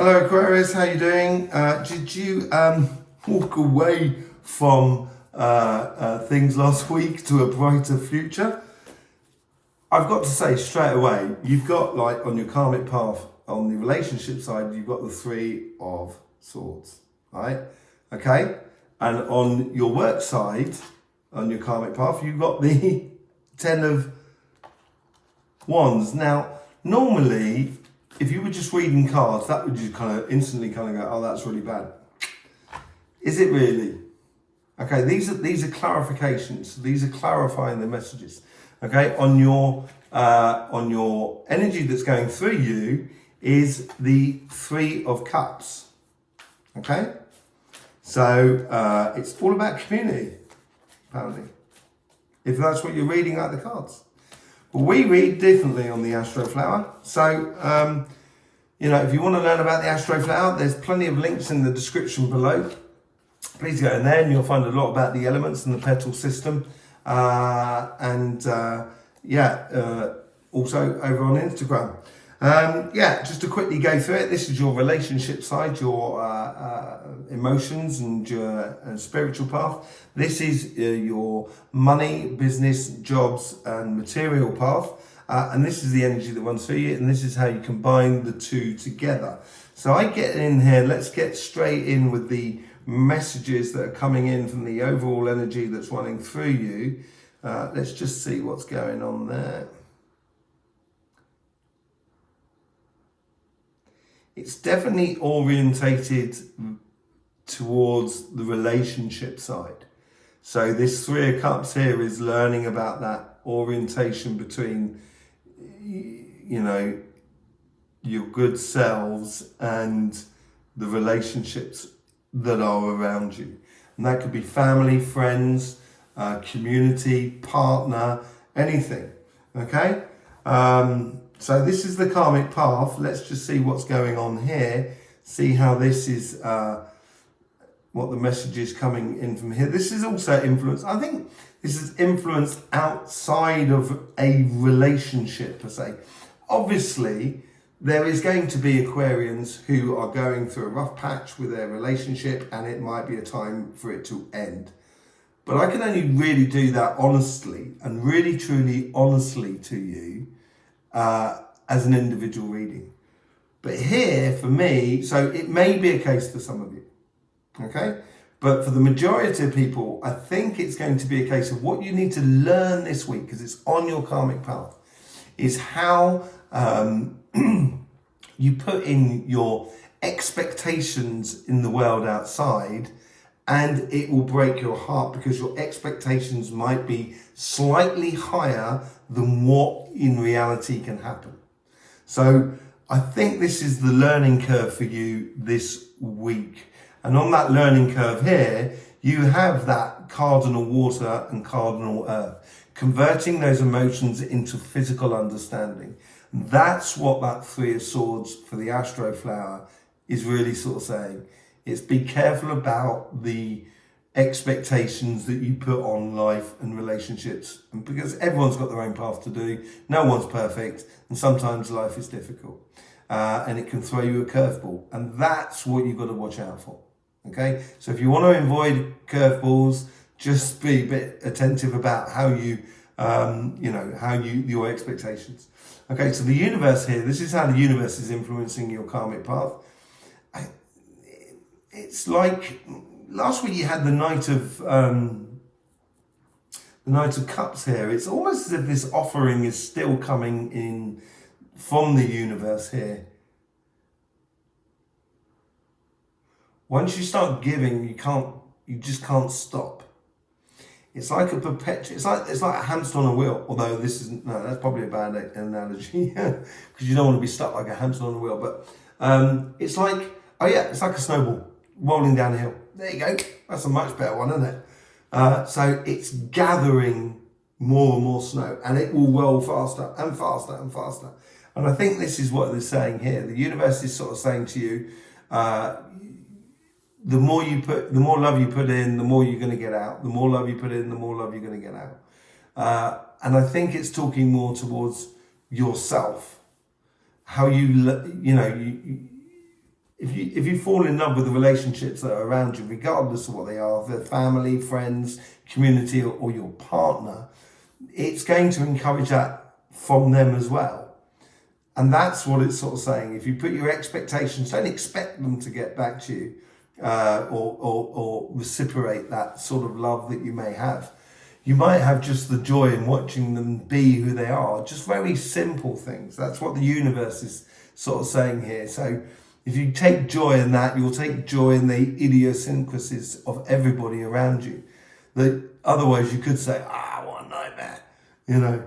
Hello Aquarius, how you doing? Did you walk away from things last week to a brighter future? I've got to say straight away, you've got, like, on your karmic path, on the relationship side, you've got the Three of Swords, right? Okay? And on your work side, on your karmic path, you've got the Ten of Wands. Now, normally, if you were just reading cards, that would just kind of instantly kind of go, oh, that's really bad. Is it really? Okay, these are clarifications. These are clarifying the messages. Okay, on your energy that's going through you is the Three of Cups. Okay, so it's all about community, apparently. If that's what you're reading out the cards. We read differently on the Astroflower. So, if you want to learn about the Astroflower, there's plenty of links in the description below. Please go in there and you'll find a lot about the elements and the petal system. Also over on Instagram. Just to quickly go through it, this is your relationship side, your emotions and your spiritual path. This is your money, business, jobs and material path. And this is the energy that runs through you, and this is how you combine the two together. So I get in here, let's get straight in with the messages that are coming in from the overall energy that's running through you. Let's just see what's going on there. It's definitely orientated towards the relationship side. So this Three of Cups here is learning about that orientation between, your good selves and the relationships that are around you. And that could be family, friends, community, partner, anything. Okay? So this is the karmic path. Let's just see what's going on here. See how this is, what the message is coming in from here. This is also influence. I think this is influence outside of a relationship per se. Obviously, there is going to be Aquarians who are going through a rough patch with their relationship and it might be a time for it to end. But I can only really do that honestly and really truly honestly to you as an individual reading. But here, for me, so it may be a case for some of you, okay? But for the majority of people, I think it's going to be a case of what you need to learn this week, because it's on your karmic path, is how you put in your expectations in the world outside, and it will break your heart because your expectations might be slightly higher than what in reality can happen. So I think this is the learning curve for you this week. And on that learning curve here, you have that cardinal water and cardinal earth, converting those emotions into physical understanding. That's what that Three of Swords for the Astroflower is really sort of saying. It's be careful about the expectations that you put on life and relationships, and because everyone's got their own path to do, no one's perfect, and sometimes life is difficult, and it can throw you a curveball, and that's what you've got to watch out for. Okay, so if you want to avoid curveballs, just be a bit attentive about how you, your expectations. Okay, so the universe here, this is how the universe is influencing your karmic path. It's like last week you had the Knight of Cups here. It's almost as if this offering is still coming in from the universe here. Once you start giving, you just can't stop. It's like a perpetual. It's like a hamster on a wheel. Although this isn't. No, that's probably a bad analogy because you don't want to be stuck like a hamster on a wheel. But it's like, it's like a snowball rolling down a hill. There you go. That's a much better one, isn't it? So it's gathering more and more snow, and it will roll faster and faster and faster. And I think this is what they're saying here. The universe is sort of saying to you, the more love you put in, the more you're going to get out. The more love you put in, the more love you're going to get out. And I think it's talking more towards yourself. How if you fall in love with the relationships that are around you, regardless of what they are, their family, friends, community, or your partner, it's going to encourage that from them as well. And that's what it's sort of saying. If you put your expectations, don't expect them to get back to you or reciprocate that sort of love that you may have. You might have just the joy in watching them be who they are, just very simple things. That's what the universe is sort of saying here. So if you take joy in that, you'll take joy in the idiosyncrasies of everybody around you. That otherwise you could say, what a nightmare, you know.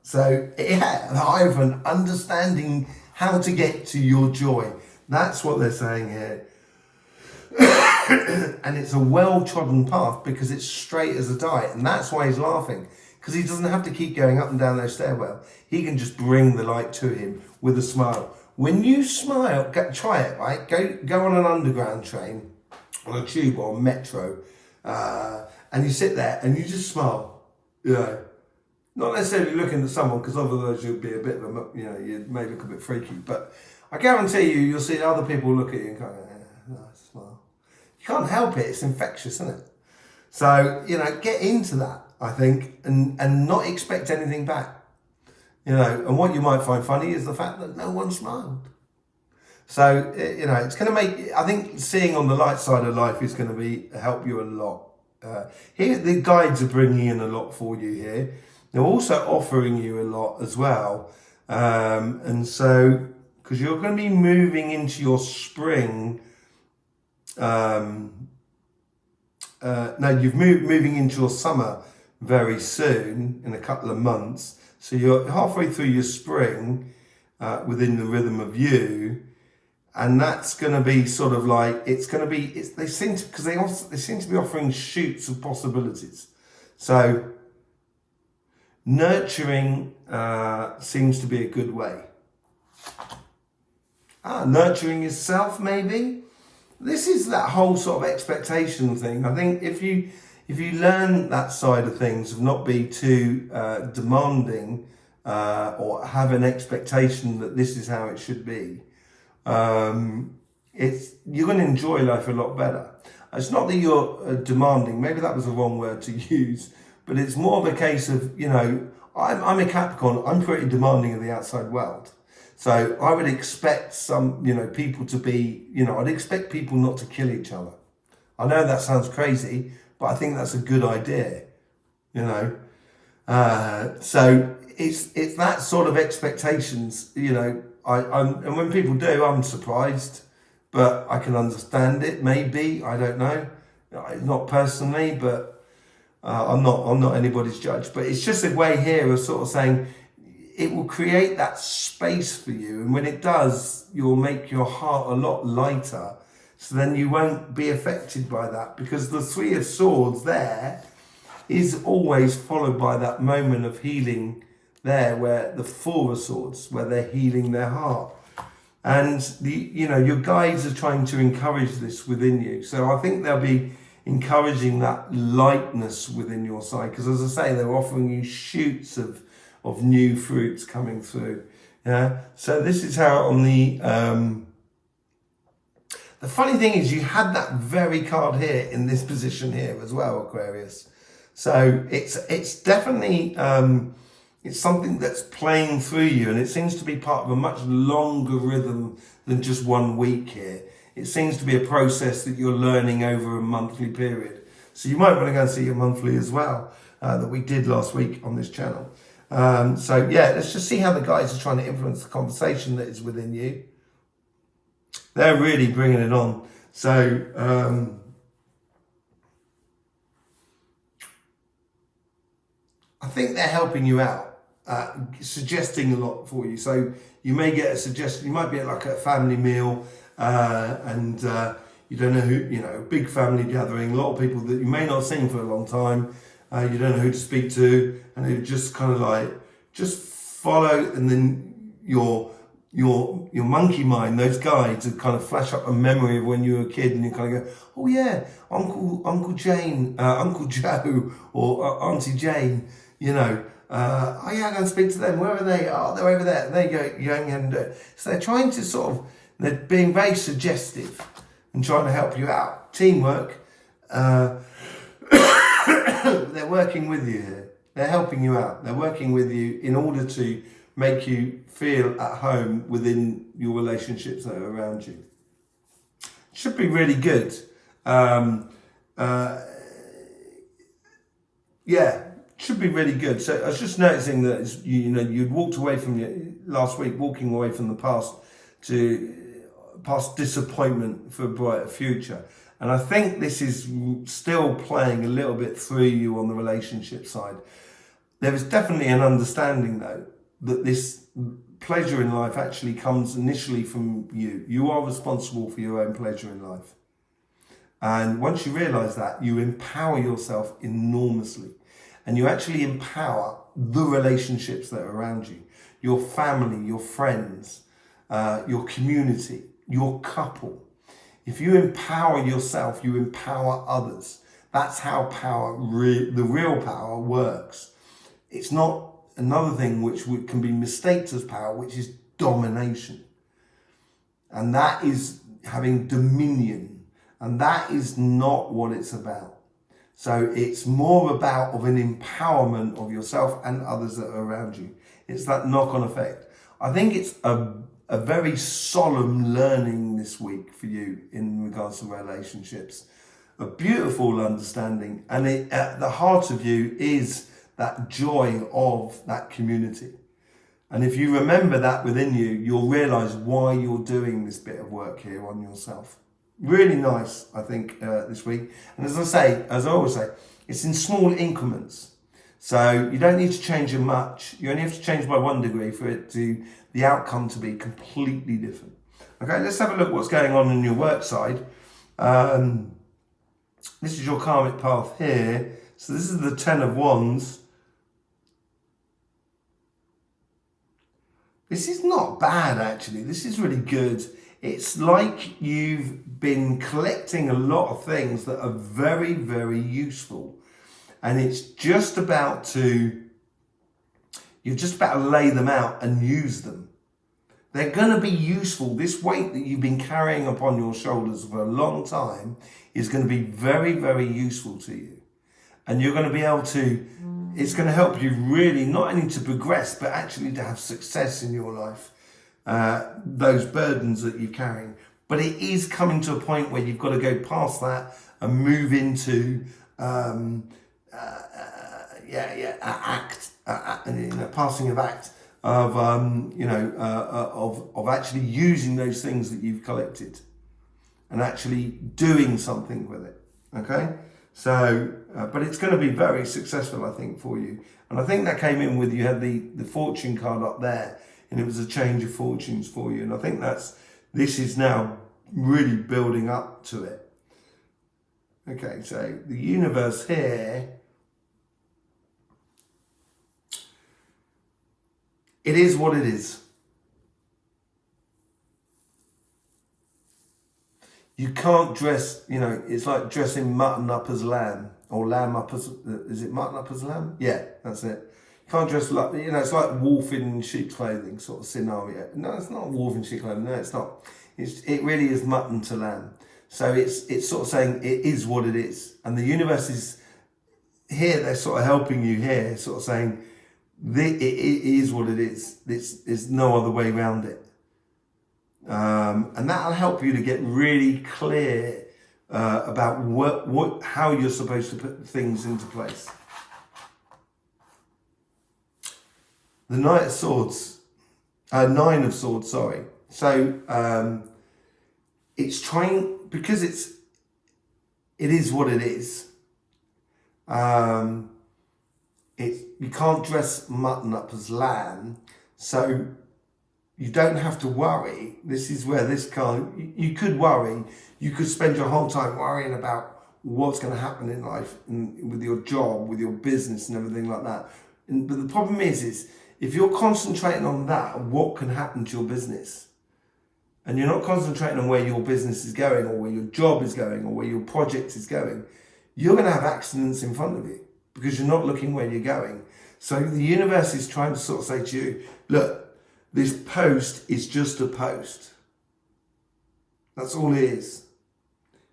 So yeah, Ivan, understanding how to get to your joy. That's what they're saying here. And it's a well-trodden path because it's straight as a die. And that's why he's laughing, because he doesn't have to keep going up and down those stairwell. He can just bring the light to him with a smile. When you smile, try it, right? Go on an underground train, on a tube or a metro, and you sit there and you just smile. You know, not necessarily looking at someone, because otherwise you'd be a bit of a, you know, you may look a bit freaky. But I guarantee you'll see other people look at you and go, nice smile. You can't help it. It's infectious, isn't it? So, you know, get into that, I think, and not expect anything back. You know, and what you might find funny is the fact that no one smiled. So, you know, it's going to make, I think seeing on the light side of life is going to help you a lot. Here, the guides are bringing in a lot for you here. They're also offering you a lot as well. And so, because you're going to be moving into your spring. You're moving into your summer very soon, in a couple of months. So you're halfway through your spring within the rhythm of you, and that's going to be sort of like, they seem to be offering shoots of possibilities. So nurturing seems to be a good way. Nurturing yourself, maybe. This is that whole sort of expectation thing. I think if you learn that side of things, of not be too demanding or have an expectation that this is how it should be, you're going to enjoy life a lot better. It's not that you're demanding. Maybe that was the wrong word to use, but it's more of a case of, you know, I'm a Capricorn. I'm pretty demanding of the outside world. So I would expect some, you know, people to be, you know, I'd expect people not to kill each other. I know that sounds crazy, but I think that's a good idea, you know. So it's that sort of expectations, you know. And when people do, I'm surprised, but I can understand it. Maybe, I don't know, not personally, but I'm not anybody's judge. But it's just a way here of sort of saying, it will create that space for you. And when it does, you'll make your heart a lot lighter. So then you won't be affected by that, because the Three of Swords there is always followed by that moment of healing there, where the Four of Swords, where they're healing their heart. And your guides are trying to encourage this within you. So I think they'll be encouraging that lightness within your side, because as I say, they're offering you shoots of new fruits coming through. Yeah. So this is how on the funny thing is, you had that very card here in this position here as well, Aquarius. So it's definitely it's something that's playing through you, and it seems to be part of a much longer rhythm than just 1 week here. It seems to be a process that you're learning over a monthly period. So you might want to go and see your monthly as well, that we did last week on this channel. So yeah, let's just see how the guides are trying to influence the conversation that is within you. They're really bringing it on. So I think they're helping you out, suggesting a lot for you. So you may get a suggestion. You might be at like a family meal, and you don't know who, you know, big family gathering, a lot of people that you may not have seen for a long time. You don't know who to speak to, and it just kind of like, just follow, and then your monkey mind, those guides, would kind of flash up a memory of when you were a kid, and you kind of go, oh yeah, Uncle Jane, Uncle Joe, or Auntie Jane, you know. Oh yeah, I'm going to speak to them. Where are they? Oh, they're over there. And there you go. You're going and do it. So they're trying to sort of They're being very suggestive and trying to help you out. Teamwork. They're working with you here. They're helping you out. They're working with you in order to make you feel at home within your relationships that are around you. Should be really good. Should be really good. So I was just noticing that you'd walked away from last week, walking away from the past to past disappointment for a brighter future. And I think this is still playing a little bit through you on the relationship side. There is definitely an understanding though that this pleasure in life actually comes initially from you. You are responsible for your own pleasure in life. And once you realize that, you empower yourself enormously. And you actually empower the relationships that are around you. Your family, your friends, your community, your couple. If you empower yourself, you empower others. That's how the real power works. It's not another thing which can be mistaked as power, which is domination. And that is having dominion. And that is not what it's about. So it's more about of an empowerment of yourself and others that are around you. It's that knock-on effect. I think it's a very solemn learning this week for you in regards to relationships. A beautiful understanding. And at the heart of you is that joy of that community. And if you remember that within you, you'll realize why you're doing this bit of work here on yourself. Really nice, I think, this week. And as I always say, it's in small increments. So you don't need to change it much. You only have to change by 1 degree for the outcome to be completely different. Okay, let's have a look what's going on your work side. This is your karmic path here. So this is the 10 of Wands. This is not bad, actually. This is really good. It's like you've been collecting a lot of things that are very, very useful. And it's just about to lay them out and use them. They're going to be useful. This weight that you've been carrying upon your shoulders for a long time is going to be very, very useful to you. And you're going to be able to, it's going to help you really not only to progress, but actually to have success in your life. Those burdens that you're carrying. But it is coming to a point where you've got to go past that and move into passing of act of actually using those things that you've collected and actually doing something with it. Okay, so but it's going to be very successful, I think, for you. And I think that came in with you had the fortune card up there, and it was a change of fortunes for you. And I think this is now really building up to it. Okay, so the universe here, it is what it is. You can't dress, it's like dressing mutton up as lamb, or lamb up as, is it mutton up as lamb? Yeah, that's it. You can't dress like, it's like wolf in sheep's clothing sort of scenario. No, it's not wolf in sheep's clothing, no, it's not. It really is mutton to lamb. So it's sort of saying it is what it is. And the universe is here, they're sort of helping you here, sort of saying it is what it is. There's no other way around it. And that'll help you to get really clear about how you're supposed to put things into place. The Nine of Swords, sorry. So it's trying, because it is what it is. You can't dress mutton up as lamb, so you don't have to worry. This is where you could worry. You could spend your whole time worrying about what's going to happen in life and with your job, with your business and everything like that. But the problem is if you're concentrating on that, what can happen to your business? And you're not concentrating on where your business is going or where your job is going or where your project is going, you're going to have accidents in front of you because you're not looking where you're going. So the universe is trying to sort of say to you, look, this post is just a post. That's all it is.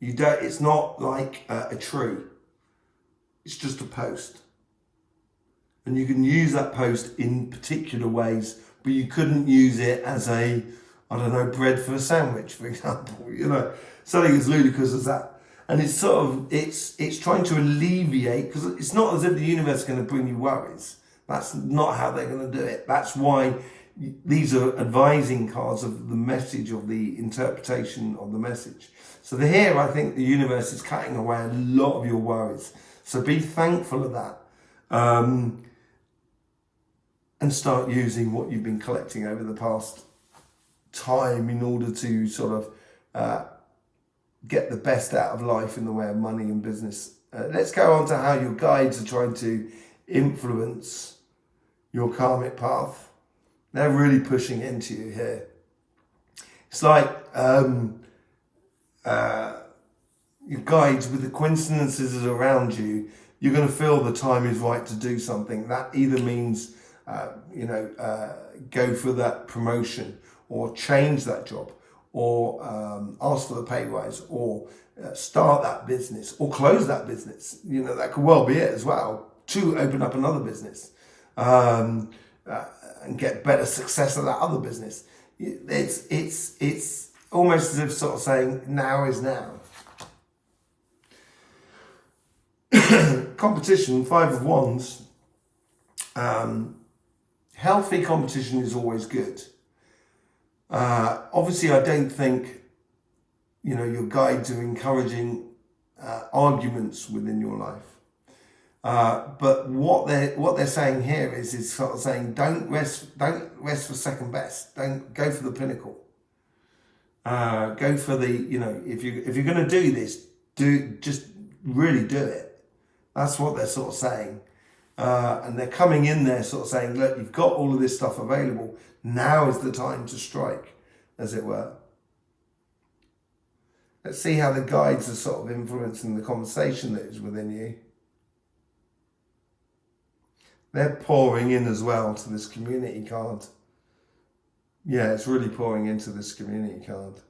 You don't. It's not like a tree. It's just a post. And you can use that post in particular ways, but you couldn't use it as a, I don't know, bread for a sandwich, for example. You know, something as ludicrous as that. And it's sort of, it's trying to alleviate, because it's not as if the universe is going to bring you worries. That's not how they're going to do it. That's why these are advising cards of the message, of the interpretation of the message. So here, I think the universe is cutting away a lot of your worries. So be thankful of that. And start using what you've been collecting over the past time in order to sort of get the best out of life in the way of money and business. Let's go on to how your guides are trying to influence your karmic path. They're really pushing into you here. It's like your guides, with the coincidences around you, you're going to feel the time is right to do something. That either means, go for that promotion, or change that job, or ask for the pay rise, or start that business, or close that business. You know, that could well be it as well, to open up another business and get better success at that other business. It's almost as if sort of saying, now is now. Competition, 5 of Wands. Healthy competition is always good. Obviously, I don't think, your guides are encouraging arguments within your life. But what they're saying here is sort of saying, don't rest for second best. Don't go for the pinnacle. Go for the, if you're going to do this, just really do it. That's what they're sort of saying. And they're coming in there sort of saying, look, you've got all of this stuff available. Now is the time to strike, as it were. Let's see how the guides are sort of influencing the conversation that is within you. They're pouring in as well to this community card. Yeah, it's really pouring into this community card.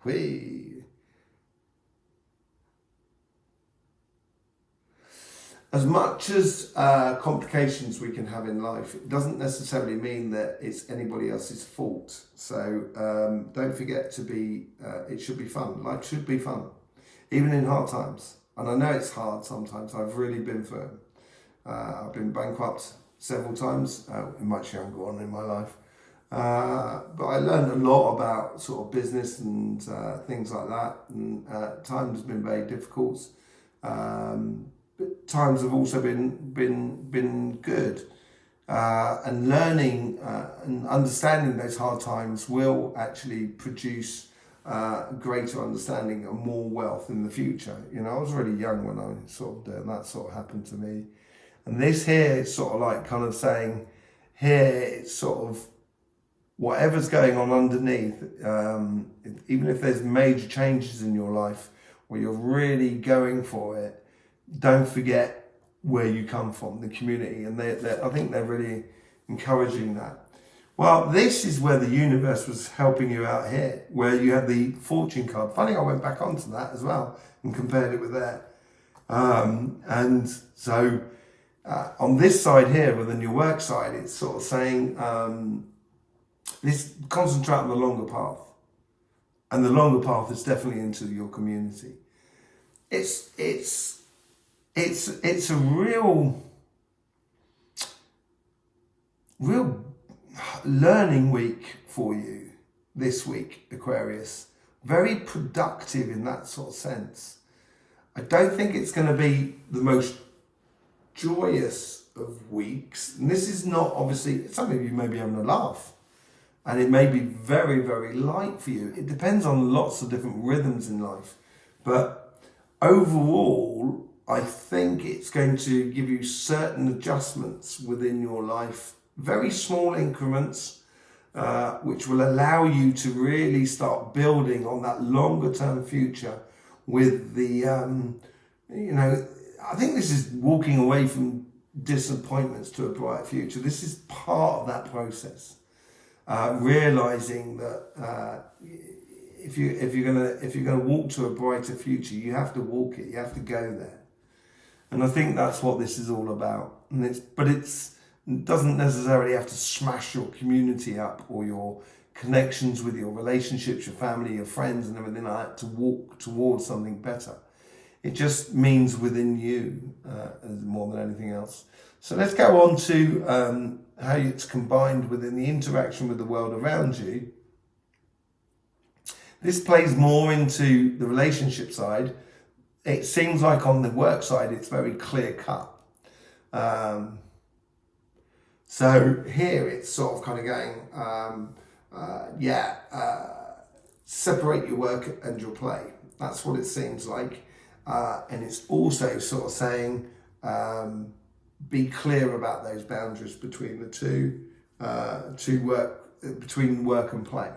Whee! As much as complications we can have in life, it doesn't necessarily mean that it's anybody else's fault. So don't forget to be, it should be fun. Life should be fun, even in hard times. And I know it's hard sometimes. I've really been through it. I've been bankrupt several times, much younger on in my life. But I learned a lot about sort of business and things like that. And times have been very difficult. But times have also been good. And learning and understanding those hard times will actually produce greater understanding and more wealth in the future. I was really young when I that sort of happened to me. And this here is sort of like kind of saying, here it's sort of whatever's going on underneath, even if there's major changes in your life where you're really going for it, don't forget where you come from, the community. And I think they're really encouraging that. Well, this is where the universe was helping you out here, where you had the fortune card. Funny, I went back onto that as well and compared it with that. And so on this side here, within your work side, it's sort of saying, concentrate on the longer path. And the longer path is definitely into your community. It's a real learning week for you this week, Aquarius. Very productive in that sort of sense. I don't think it's going to be the most joyous of weeks. And this is not, obviously, some of you may be having a laugh. And it may be very, very light for you. It depends on lots of different rhythms in life. But overall, I think it's going to give you certain adjustments within your life, very small increments, which will allow you to really start building on that longer term future with the, I think this is walking away from disappointments to a brighter future. This is part of that process. Realizing that if you're gonna walk to a brighter future, you have to walk it. You have to go there. And I think that's what this is all about. And it doesn't necessarily have to smash your community up or your connections with your relationships, your family, your friends, and everything like that to walk towards something better. It just means within you more than anything else. So let's go on to how it's combined within the interaction with the world around you. This plays more into the relationship side. It seems like on the work side, it's very clear cut. So here it's sort of kind of going, separate your work and your play. That's what it seems like. And it's also sort of saying, be clear about those boundaries between the two between work and play.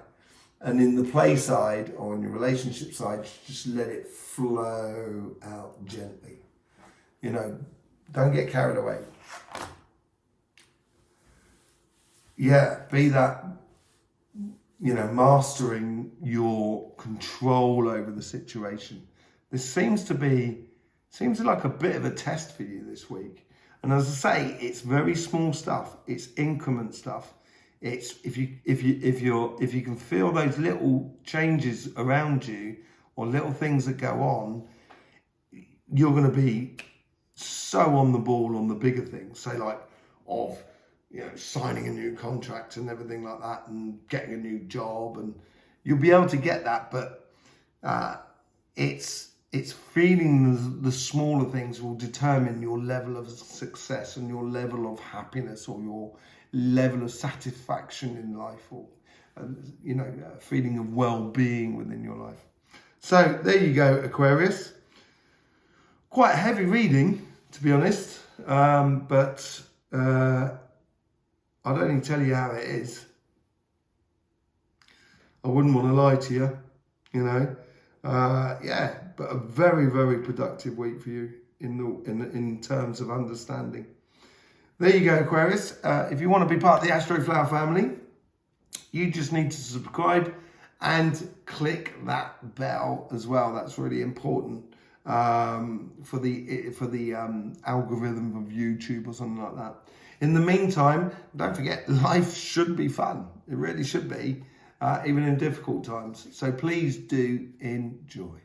And in the play side or in your relationship side, just let it flow out gently. You know, don't get carried away. Yeah, be that, you know, mastering your control over the situation. This seems like a bit of a test for you this week. And as I say, it's very small stuff. It's increment stuff. It's if you can feel those little changes around you or little things that go on, you're going to be so on the ball on the bigger things. So like signing a new contract and everything like that, and getting a new job, and you'll be able to get that. But it's feeling the smaller things will determine your level of success and your level of happiness or your level of satisfaction in life, or a feeling of well-being within your life. So there you go, Aquarius. Quite a heavy reading, to be honest, but I'd only tell you how it is. I wouldn't want to lie to you, but a very, very productive week for you in terms of understanding. There you go, Aquarius. If you want to be part of the Astroflower family, you just need to subscribe and click that bell as well. That's really important for the algorithm of YouTube or something like that. In the meantime, don't forget, life should be fun. It really should be, even in difficult times. So please do enjoy.